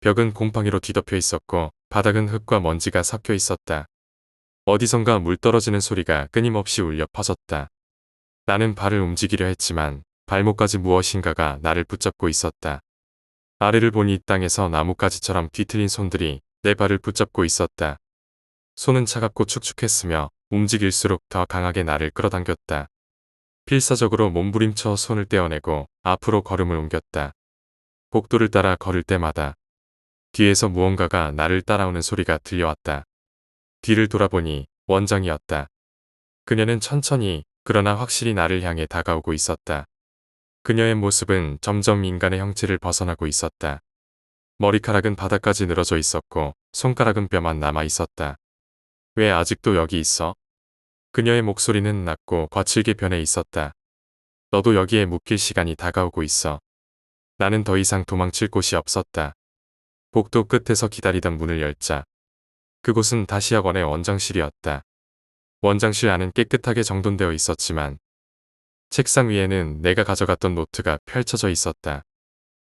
벽은 곰팡이로 뒤덮여 있었고 바닥은 흙과 먼지가 섞여 있었다. 어디선가 물 떨어지는 소리가 끊임없이 울려 퍼졌다. 나는 발을 움직이려 했지만 발목까지 무엇인가가 나를 붙잡고 있었다. 아래를 보니 땅에서 나뭇가지처럼 뒤틀린 손들이 내 발을 붙잡고 있었다. 손은 차갑고 축축했으며 움직일수록 더 강하게 나를 끌어당겼다. 필사적으로 몸부림쳐 손을 떼어내고 앞으로 걸음을 옮겼다. 복도를 따라 걸을 때마다 뒤에서 무언가가 나를 따라오는 소리가 들려왔다. 뒤를 돌아보니 원장이었다. 그녀는 천천히 그러나 확실히 나를 향해 다가오고 있었다. 그녀의 모습은 점점 인간의 형체를 벗어나고 있었다. 머리카락은 바닥까지 늘어져 있었고 손가락은 뼈만 남아 있었다. 왜 아직도 여기 있어? 그녀의 목소리는 낮고 거칠게 변해 있었다. 너도 여기에 묵힐 시간이 다가오고 있어. 나는 더 이상 도망칠 곳이 없었다. 복도 끝에서 기다리던 문을 열자 그곳은 다시 학원의 원장실이었다. 원장실 안은 깨끗하게 정돈되어 있었지만 책상 위에는 내가 가져갔던 노트가 펼쳐져 있었다.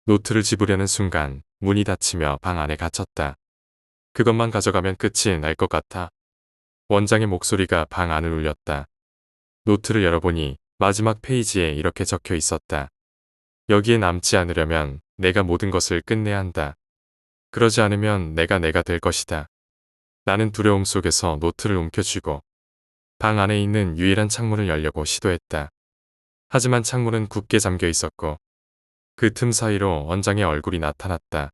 노트를 집으려는 순간 문이 닫히며 방 안에 갇혔다. 그것만 가져가면 끝이 날 것 같아. 원장의 목소리가 방 안을 울렸다. 노트를 열어보니 마지막 페이지에 이렇게 적혀 있었다. 여기에 남지 않으려면 내가 모든 것을 끝내야 한다. 그러지 않으면 내가 될 것이다. 나는 두려움 속에서 노트를 움켜쥐고 방 안에 있는 유일한 창문을 열려고 시도했다. 하지만 창문은 굳게 잠겨 있었고 그 틈 사이로 원장의 얼굴이 나타났다.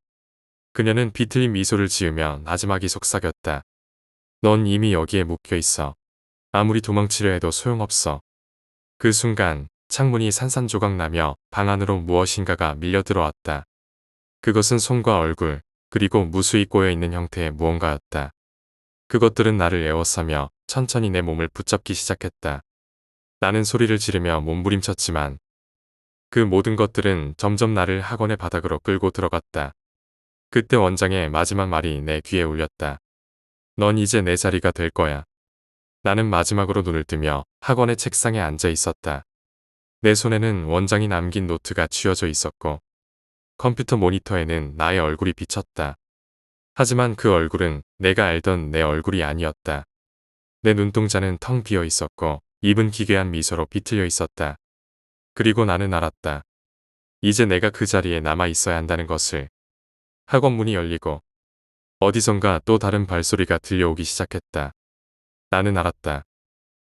그녀는 비틀린 미소를 지으며 나지막이 속삭였다. 넌 이미 여기에 묵혀 있어. 아무리 도망치려 해도 소용없어. 그 순간 창문이 산산조각 나며 방 안으로 무엇인가가 밀려 들어왔다. 그것은 손과 얼굴, 그리고 무수히 꼬여있는 형태의 무언가였다. 그것들은 나를 에워싸며 천천히 내 몸을 붙잡기 시작했다. 나는 소리를 지르며 몸부림쳤지만 그 모든 것들은 점점 나를 학원의 바닥으로 끌고 들어갔다. 그때 원장의 마지막 말이 내 귀에 울렸다. 넌 이제 내 자리가 될 거야. 나는 마지막으로 눈을 뜨며 학원의 책상에 앉아 있었다. 내 손에는 원장이 남긴 노트가 쥐어져 있었고 컴퓨터 모니터에는 나의 얼굴이 비쳤다. 하지만 그 얼굴은 내가 알던 내 얼굴이 아니었다. 내 눈동자는 텅 비어 있었고 입은 기괴한 미소로 비틀려 있었다. 그리고 나는 알았다. 이제 내가 그 자리에 남아 있어야 한다는 것을. 학원 문이 열리고 어디선가 또 다른 발소리가 들려오기 시작했다. 나는 알았다.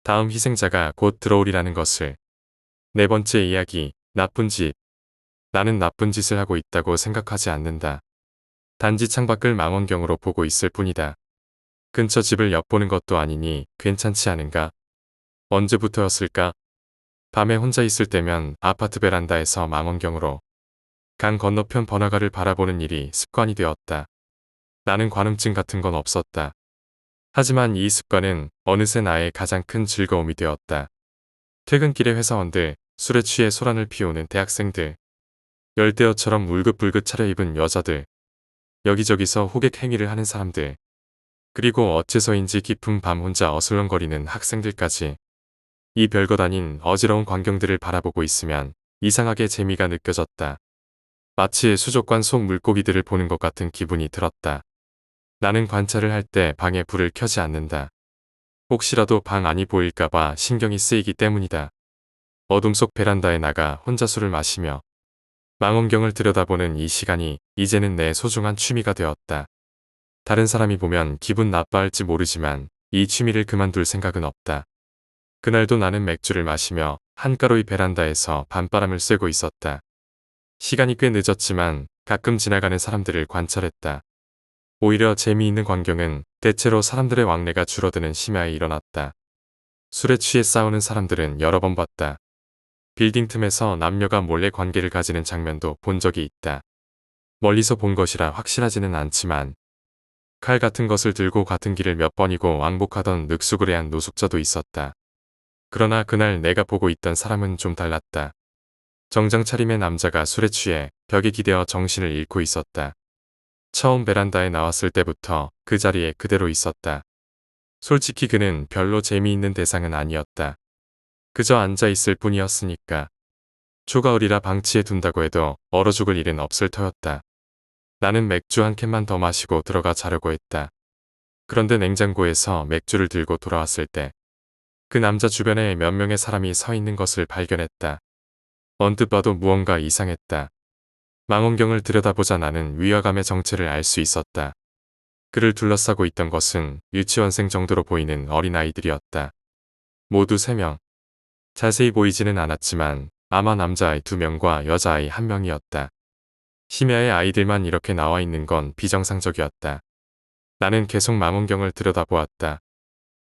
다음 희생자가 곧 들어오리라는 것을. 네 번째 이야기, 나쁜 짓. 나는 나쁜 짓을 하고 있다고 생각하지 않는다. 단지 창밖을 망원경으로 보고 있을 뿐이다. 근처 집을 엿보는 것도 아니니 괜찮지 않은가? 언제부터였을까? 밤에 혼자 있을 때면 아파트 베란다에서 망원경으로 강 건너편 번화가를 바라보는 일이 습관이 되었다. 나는 관음증 같은 건 없었다. 하지만 이 습관은 어느새 나의 가장 큰 즐거움이 되었다. 퇴근길의 회사원들, 술에 취해 소란을 피우는 대학생들, 열대어처럼 울긋불긋 차려입은 여자들, 여기저기서 호객 행위를 하는 사람들, 그리고 어째서인지 깊은 밤 혼자 어슬렁거리는 학생들까지. 이 별것 아닌 어지러운 광경들을 바라보고 있으면 이상하게 재미가 느껴졌다. 마치 수족관 속 물고기들을 보는 것 같은 기분이 들었다. 나는 관찰을 할 때 방에 불을 켜지 않는다. 혹시라도 방 안이 보일까봐 신경이 쓰이기 때문이다. 어둠 속 베란다에 나가 혼자 술을 마시며 망원경을 들여다보는 이 시간이 이제는 내 소중한 취미가 되었다. 다른 사람이 보면 기분 나빠할지 모르지만 이 취미를 그만둘 생각은 없다. 그날도 나는 맥주를 마시며 한가로이 베란다에서 밤바람을 쐬고 있었다. 시간이 꽤 늦었지만 가끔 지나가는 사람들을 관찰했다. 오히려 재미있는 광경은 대체로 사람들의 왕래가 줄어드는 심야에 일어났다. 술에 취해 싸우는 사람들은 여러 번 봤다. 빌딩 틈에서 남녀가 몰래 관계를 가지는 장면도 본 적이 있다. 멀리서 본 것이라 확실하지는 않지만 칼 같은 것을 들고 같은 길을 몇 번이고 왕복하던 늑수그레한 노숙자도 있었다. 그러나 그날 내가 보고 있던 사람은 좀 달랐다. 정장 차림의 남자가 술에 취해 벽에 기대어 정신을 잃고 있었다. 처음 베란다에 나왔을 때부터 그 자리에 그대로 있었다. 솔직히 그는 별로 재미있는 대상은 아니었다. 그저 앉아 있을 뿐이었으니까. 초가을이라 방치해 둔다고 해도 얼어 죽을 일은 없을 터였다. 나는 맥주 한 캔만 더 마시고 들어가 자려고 했다. 그런데 냉장고에서 맥주를 들고 돌아왔을 때 그 남자 주변에 몇 명의 사람이 서 있는 것을 발견했다. 언뜻 봐도 무언가 이상했다. 망원경을 들여다보자 나는 위화감의 정체를 알 수 있었다. 그를 둘러싸고 있던 것은 유치원생 정도로 보이는 어린아이들이었다. 모두 3명. 자세히 보이지는 않았지만 아마 남자아이 2명과 여자아이 1명이었다. 심야에 아이들만 이렇게 나와 있는 건 비정상적이었다. 나는 계속 망원경을 들여다보았다.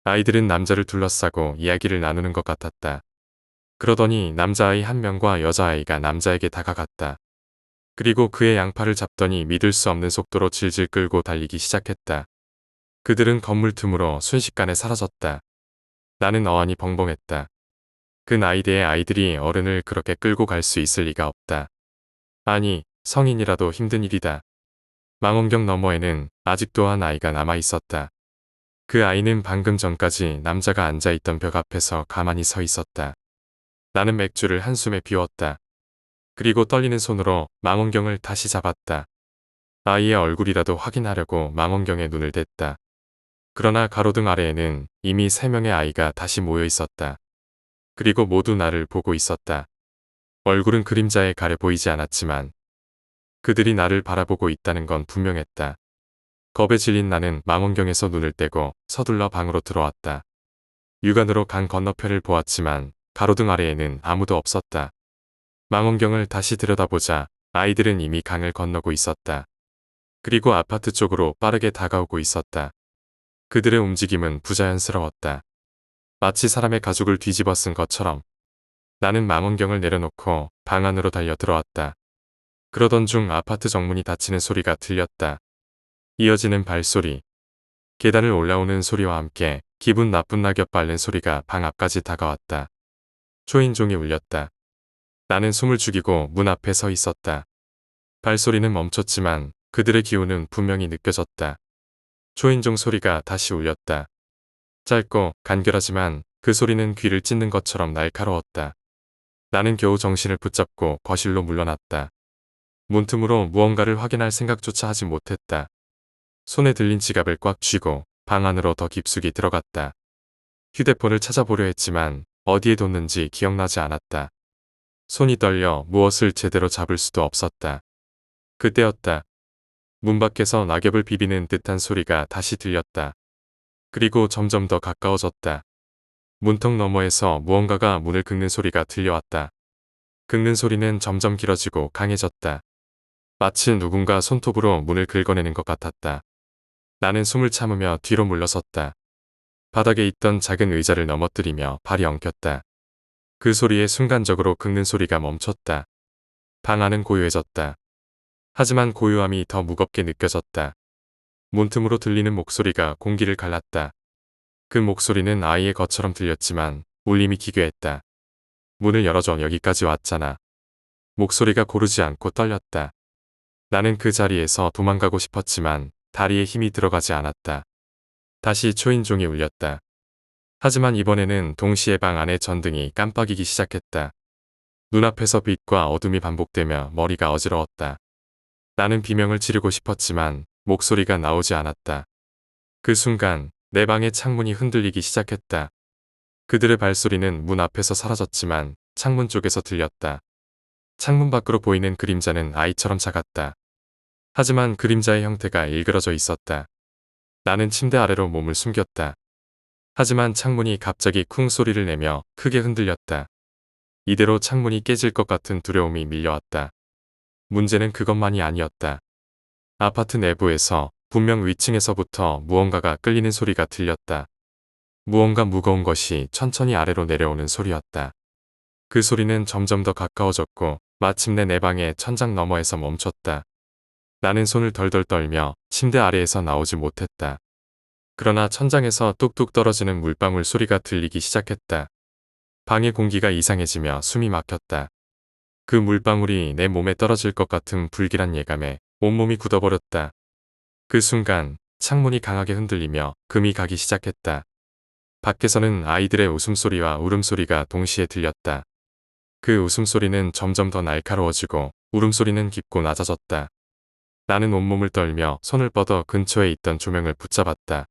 아이들은 남자를 둘러싸고 이야기를 나누는 것 같았다. 그러더니 남자아이 1명과 여자아이가 남자에게 다가갔다. 그리고 그의 양팔을 잡더니 믿을 수 없는 속도로 질질 끌고 달리기 시작했다. 그들은 건물 틈으로 순식간에 사라졌다. 나는 어안이 벙벙했다. 그 나이대의 아이들이 어른을 그렇게 끌고 갈 수 있을 리가 없다. 아니, 성인이라도 힘든 일이다. 망원경 너머에는 아직도 한 아이가 남아 있었다. 그 아이는 방금 전까지 남자가 앉아있던 벽 앞에서 가만히 서 있었다. 나는 맥주를 한숨에 비웠다. 그리고 떨리는 손으로 망원경을 다시 잡았다. 아이의 얼굴이라도 확인하려고 망원경에 눈을 댔다. 그러나 가로등 아래에는 이미 3명의 아이가 다시 모여 있었다. 그리고 모두 나를 보고 있었다. 얼굴은 그림자에 가려 보이지 않았지만 그들이 나를 바라보고 있다는 건 분명했다. 겁에 질린 나는 망원경에서 눈을 떼고 서둘러 방으로 들어왔다. 육안으로 강 건너편을 보았지만 가로등 아래에는 아무도 없었다. 망원경을 다시 들여다보자 아이들은 이미 강을 건너고 있었다. 그리고 아파트 쪽으로 빠르게 다가오고 있었다. 그들의 움직임은 부자연스러웠다. 마치 사람의 가죽을 뒤집어 쓴 것처럼. 나는 망원경을 내려놓고 방 안으로 달려 들어왔다. 그러던 중 아파트 정문이 닫히는 소리가 들렸다. 이어지는 발소리. 계단을 올라오는 소리와 함께 기분 나쁜 낙엽 밟는 소리가 방 앞까지 다가왔다. 초인종이 울렸다. 나는 숨을 죽이고 문 앞에 서 있었다. 발소리는 멈췄지만 그들의 기운은 분명히 느껴졌다. 초인종 소리가 다시 울렸다. 짧고 간결하지만 그 소리는 귀를 찢는 것처럼 날카로웠다. 나는 겨우 정신을 붙잡고 거실로 물러났다. 문틈으로 무언가를 확인할 생각조차 하지 못했다. 손에 들린 지갑을 꽉 쥐고 방 안으로 더 깊숙이 들어갔다. 휴대폰을 찾아보려 했지만 어디에 뒀는지 기억나지 않았다. 손이 떨려 무엇을 제대로 잡을 수도 없었다. 그때였다. 문 밖에서 낙엽을 비비는 듯한 소리가 다시 들렸다. 그리고 점점 더 가까워졌다. 문턱 너머에서 무언가가 문을 긁는 소리가 들려왔다. 긁는 소리는 점점 길어지고 강해졌다. 마치 누군가 손톱으로 문을 긁어내는 것 같았다. 나는 숨을 참으며 뒤로 물러섰다. 바닥에 있던 작은 의자를 넘어뜨리며 발이 엉켰다. 그 소리에 순간적으로 긁는 소리가 멈췄다. 방 안은 고요해졌다. 하지만 고요함이 더 무겁게 느껴졌다. 문틈으로 들리는 목소리가 공기를 갈랐다. 그 목소리는 아이의 것처럼 들렸지만 울림이 기괴했다. 문을 열어줘, 여기까지 왔잖아. 목소리가 고르지 않고 떨렸다. 나는 그 자리에서 도망가고 싶었지만 다리에 힘이 들어가지 않았다. 다시 초인종이 울렸다. 하지만 이번에는 동시에 방 안의 전등이 깜빡이기 시작했다. 눈앞에서 빛과 어둠이 반복되며 머리가 어지러웠다. 나는 비명을 지르고 싶었지만 목소리가 나오지 않았다. 그 순간 내 방의 창문이 흔들리기 시작했다. 그들의 발소리는 문 앞에서 사라졌지만 창문 쪽에서 들렸다. 창문 밖으로 보이는 그림자는 아이처럼 작았다. 하지만 그림자의 형태가 일그러져 있었다. 나는 침대 아래로 몸을 숨겼다. 하지만 창문이 갑자기 쿵 소리를 내며 크게 흔들렸다. 이대로 창문이 깨질 것 같은 두려움이 밀려왔다. 문제는 그것만이 아니었다. 아파트 내부에서 분명 위층에서부터 무언가가 끌리는 소리가 들렸다. 무언가 무거운 것이 천천히 아래로 내려오는 소리였다. 그 소리는 점점 더 가까워졌고 마침내 내 방의 천장 너머에서 멈췄다. 나는 손을 덜덜 떨며 침대 아래에서 나오지 못했다. 그러나 천장에서 뚝뚝 떨어지는 물방울 소리가 들리기 시작했다. 방의 공기가 이상해지며 숨이 막혔다. 그 물방울이 내 몸에 떨어질 것 같은 불길한 예감에 온몸이 굳어버렸다. 그 순간 창문이 강하게 흔들리며 금이 가기 시작했다. 밖에서는 아이들의 웃음소리와 울음소리가 동시에 들렸다. 그 웃음소리는 점점 더 날카로워지고 울음소리는 깊고 낮아졌다. 나는 온몸을 떨며 손을 뻗어 근처에 있던 조명을 붙잡았다.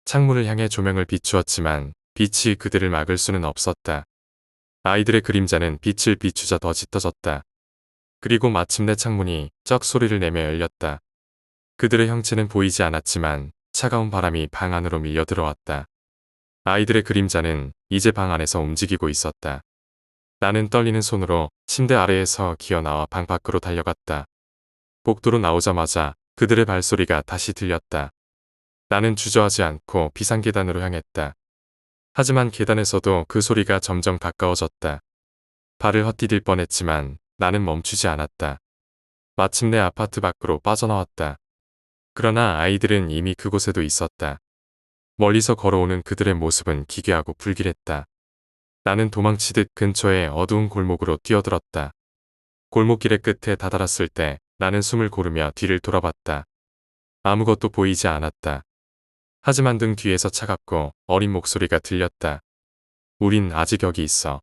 창문을 향해 조명을 비추었지만 빛이 그들을 막을 수는 없었다. 아이들의 그림자는 빛을 비추자 더 짙어졌다. 그리고 마침내 창문이 쩍 소리를 내며 열렸다. 그들의 형체는 보이지 않았지만 차가운 바람이 방 안으로 밀려 들어왔다. 아이들의 그림자는 이제 방 안에서 움직이고 있었다. 나는 떨리는 손으로 침대 아래에서 기어나와 방 밖으로 달려갔다. 복도로 나오자마자 그들의 발소리가 다시 들렸다. 나는 주저하지 않고 비상계단으로 향했다. 하지만 계단에서도 그 소리가 점점 가까워졌다. 발을 헛디딜 뻔했지만 나는 멈추지 않았다. 마침내 아파트 밖으로 빠져나왔다. 그러나 아이들은 이미 그곳에도 있었다. 멀리서 걸어오는 그들의 모습은 기괴하고 불길했다. 나는 도망치듯 근처의 어두운 골목으로 뛰어들었다. 골목길의 끝에 다다랐을 때 나는 숨을 고르며 뒤를 돌아봤다. 아무것도 보이지 않았다. 하지만 등 뒤에서 차갑고 어린 목소리가 들렸다. 우린 아직 여기 있어.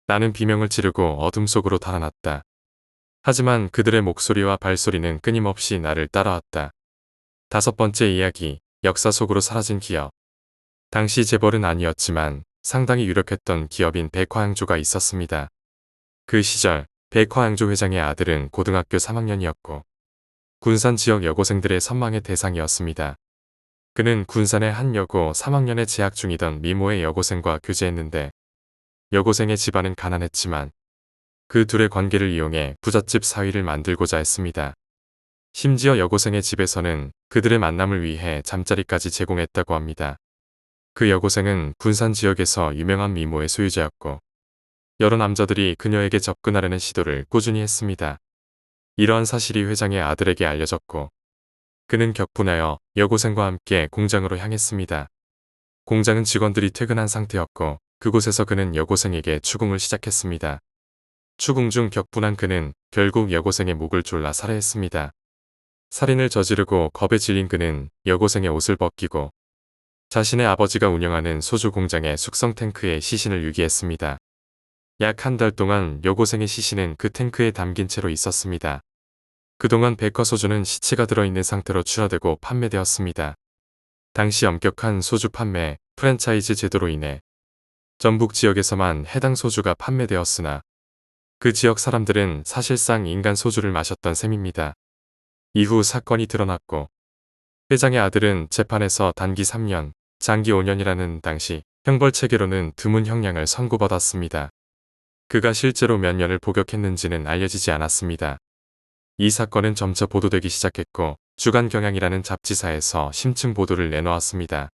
나는 비명을 지르고 어둠 속으로 달아났다. 하지만 그들의 목소리와 발소리는 끊임없이 나를 따라왔다. 5번째 이야기, 역사 속으로 사라진 기업. 당시 재벌은 아니었지만 상당히 유력했던 기업인 백화양조가 있었습니다. 그 시절 백화양조 회장의 아들은 고등학교 3학년이었고 군산 지역 여고생들의 선망의 대상이었습니다. 그는 군산의 한 여고 3학년에 재학 중이던 미모의 여고생과 교제했는데 여고생의 집안은 가난했지만 그 둘의 관계를 이용해 부잣집 사위를 만들고자 했습니다. 심지어 여고생의 집에서는 그들의 만남을 위해 잠자리까지 제공했다고 합니다. 그 여고생은 군산 지역에서 유명한 미모의 소유자였고 여러 남자들이 그녀에게 접근하려는 시도를 꾸준히 했습니다. 이러한 사실이 회장의 아들에게 알려졌고 그는 격분하여 여고생과 함께 공장으로 향했습니다. 공장은 직원들이 퇴근한 상태였고 그곳에서 그는 여고생에게 추궁을 시작했습니다. 추궁 중 격분한 그는 결국 여고생의 목을 졸라 살해했습니다. 살인을 저지르고 겁에 질린 그는 여고생의 옷을 벗기고 자신의 아버지가 운영하는 소주 공장의 숙성 탱크에 시신을 유기했습니다. 약 한 달 동안 여고생의 시신은 그 탱크에 담긴 채로 있었습니다. 그동안 백화소주는 시체가 들어있는 상태로 출하되고 판매되었습니다. 당시 엄격한 소주 판매 프랜차이즈 제도로 인해 전북 지역에서만 해당 소주가 판매되었으나 그 지역 사람들은 사실상 인간 소주를 마셨던 셈입니다. 이후 사건이 드러났고 회장의 아들은 재판에서 단기 3년, 장기 5년이라는 당시 형벌 체계로는 드문 형량을 선고받았습니다. 그가 실제로 몇 년을 복역했는지는 알려지지 않았습니다. 이 사건은 점차 보도되기 시작했고 주간경향이라는 잡지사에서 심층 보도를 내놓았습니다.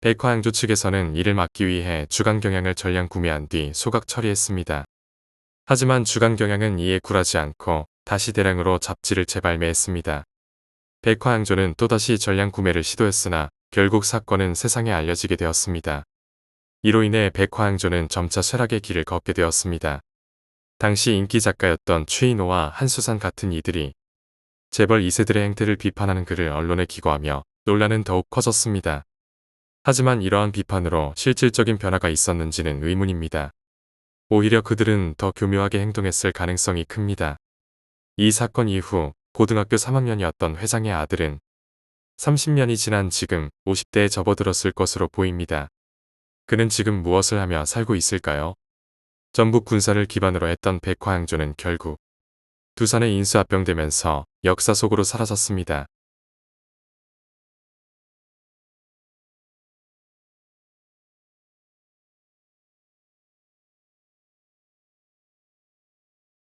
백화양조 측에서는 이를 막기 위해 주간경향을 전량 구매한 뒤 소각 처리했습니다. 하지만 주간경향은 이에 굴하지 않고 다시 대량으로 잡지를 재발매했습니다. 백화양조는 또다시 전량 구매를 시도했으나 결국 사건은 세상에 알려지게 되었습니다. 이로 인해 백화양조는 점차 쇠락의 길을 걷게 되었습니다. 당시 인기 작가였던 최인호와 한수산 같은 이들이 재벌 2세들의 행태를 비판하는 글을 언론에 기고하며 논란은 더욱 커졌습니다. 하지만 이러한 비판으로 실질적인 변화가 있었는지는 의문입니다. 오히려 그들은 더 교묘하게 행동했을 가능성이 큽니다. 이 사건 이후 고등학교 3학년이었던 회장의 아들은 30년이 지난 지금 50대에 접어들었을 것으로 보입니다. 그는 지금 무엇을 하며 살고 있을까요? 전북 군산을 기반으로 했던 백화양조는 결국 두산에 인수합병되면서 역사 속으로 사라졌습니다.